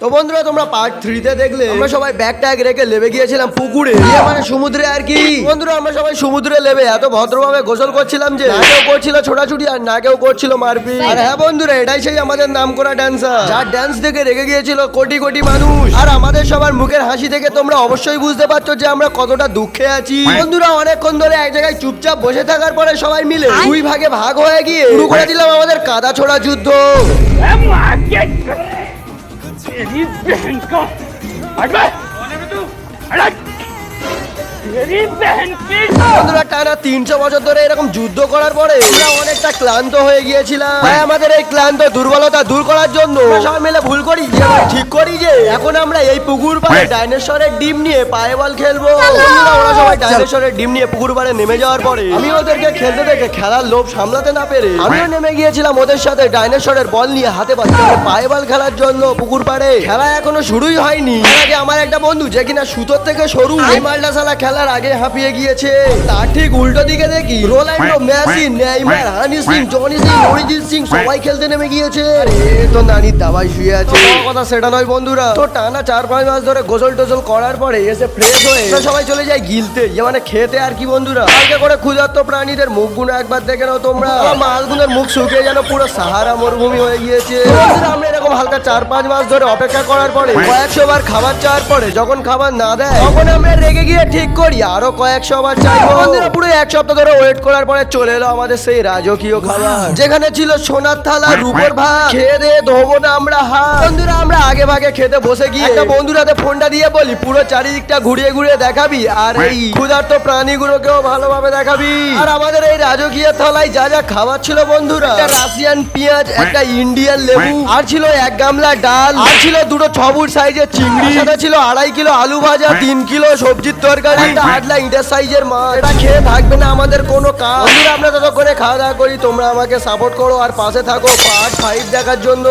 তো বন্ধুরা তোমরা পার্ট 3 তে দেখলে আমরা সবাই ব্যাগ ট্যাগ রেখে লেবে গিয়েছিলাম পুকুরে, মানে সমুদ্রে আর কি। বন্ধুরা আমরা সবাই সমুদ্রে লেবে এত ভদ্রভাবে গোসল করছিলাম যে না কেউ করছিল ছোটাছুটি আর না কেউ করছিল মারপিট। আর হ্যাঁ বন্ধুরা, এটাই সেই আমাদের নামকরা ড্যান্সার, যার ড্যান্স দেখে রেগে গিয়েছিল কোটি কোটি মানুষ। আর আমাদের সবার মুখের হাসি থেকে তোমরা অবশ্যই বুঝতে পারছো যে আমরা কতটা দুঃখে আছি। বন্ধুরা অনেকক্ষণ ধরে এক জায়গায় চুপচাপ বসে থাকার পরে সবাই মিলে দুই ভাগে ভাগ হয়ে গিয়ে শুরু করে দিলাম আমাদের কাদা ছোড়া যুদ্ধ। तेरी बहन का तेरी बहन की বন্ধুরা টানা 300 বছর ধরে এরকম যুদ্ধ করার পরে আমরা অনেকটা ক্লান্ত হয়ে গিয়েছিলাম। তাই আমাদের এই ক্লান্ত দুর্বলতা দূর করার জন্য আমরা সবাই মিলে ভুল করি যে আমরা ঠিক করি যে এখন আমরা এই পুকুর পাড়ে ডাইনোসরের ডিম নিয়ে পায়ে বল খেলবো। বন্ধুরা ওরা সবাই ডাইনোসরের ডিম নিয়ে পুকুর পাড়ে নেমে যাওয়ার পরে আমি ওদেরকে খেলতে দেখে খেলার লোভ সামলাতে না পেরে আমিও নেমে গিয়েছিলাম ওদের সাথে ডাইনোসরের বল নিয়ে হাতে পায়ে বল খেলার জন্য পুকুর পাড়ে। খেলা এখনো শুরুই হয়নি, তার আগে আমার একটা বন্ধু যে কিনা সুতোর থেকে সরু এই মালটা সালা খেলার আগে হাঁপিয়ে গিয়েছে। তার ঠিক উল্টো দিকে দেখি Ronaldo, Messi, Neymar, Honey Singh, Johnny Singh, Arijit Singh সবাই খেলতে নেমে গিয়েছে। এ তো নানির দাবাই শুয়ে আছে। কথা সেটা নয় বন্ধুরা, তো টানা 4-5 মাস ধরে গোসল টোসল করার পরে এসে ফ্রেশ হয়ে আমরা সবাই চলে যাই গিলতে, মানে খেতে আর কি। বন্ধুরা কালকে করে ক্ষুধার্ত প্রাণীদের মুখগুলো একবার দেখে নাও তোমরা। মালগুলোর মুখ শুকিয়ে যেন পুরো সাহারা মরুভূমি হয়ে গিয়েছে। বন্ধুরা আমরা এরকম হালকা 4-5 মাস ধরে অপেক্ষা করার পরে কয়েকশো বার খাবার চাওয়ার পরে যখন খাবার না দেয় তখন আমরা রেগে গিয়ে ঠিক করি আরো কয়েকশো বার চাইবো। বন্ধুরা পুরো এক সপ্তাহ ধরে ওয়েট করার পরে চলে এলো আমাদের সেই রাজকীয় খাবার, যেখানে ছিল সোনার থালা, রূপোর ভাত। খেয়ে দিয়ে ধোবো না আমরা হাত। বন্ধুরা আমরা আগে ভাগে খেতে বসে গিয়ে একটা বন্ধুরাতে ফোনটা দিয়ে বলি পুরো চারিদিকটা ঘুরিয়ে ঘুরিয়ে দেখাবি আর এই ক্ষুধার্ত প্রাণীগুলোকেও ভালোভাবে দেখাবি। আর আমাদের এই রাজকীয় থালায় যা যা খাবার ছিল বন্ধুরা, একটা রাশিয়ান পেঁয়াজ, একটা ইন্ডিয়ান লেবু, আর ছিল 1 গামলা ডাল, আর ছিল 2 6 ফুট সাইজের চিংড়ি, সাথে ছিল 2.5 কিলো আলু ভাজা, 3 কিলো সবজির তরকারি, একটা 8 ইটের সাইজের মাছ। এটা খেয়ে থাকবে না আমাদের কোনো কাজ। বন্ধুরা আমরা ততক্ষণে খাওয়া দাওয়া করি, তোমরা আমাকে সাপোর্ট করো আর পাশে থাকো পার্ট 5 দেখার জন্য।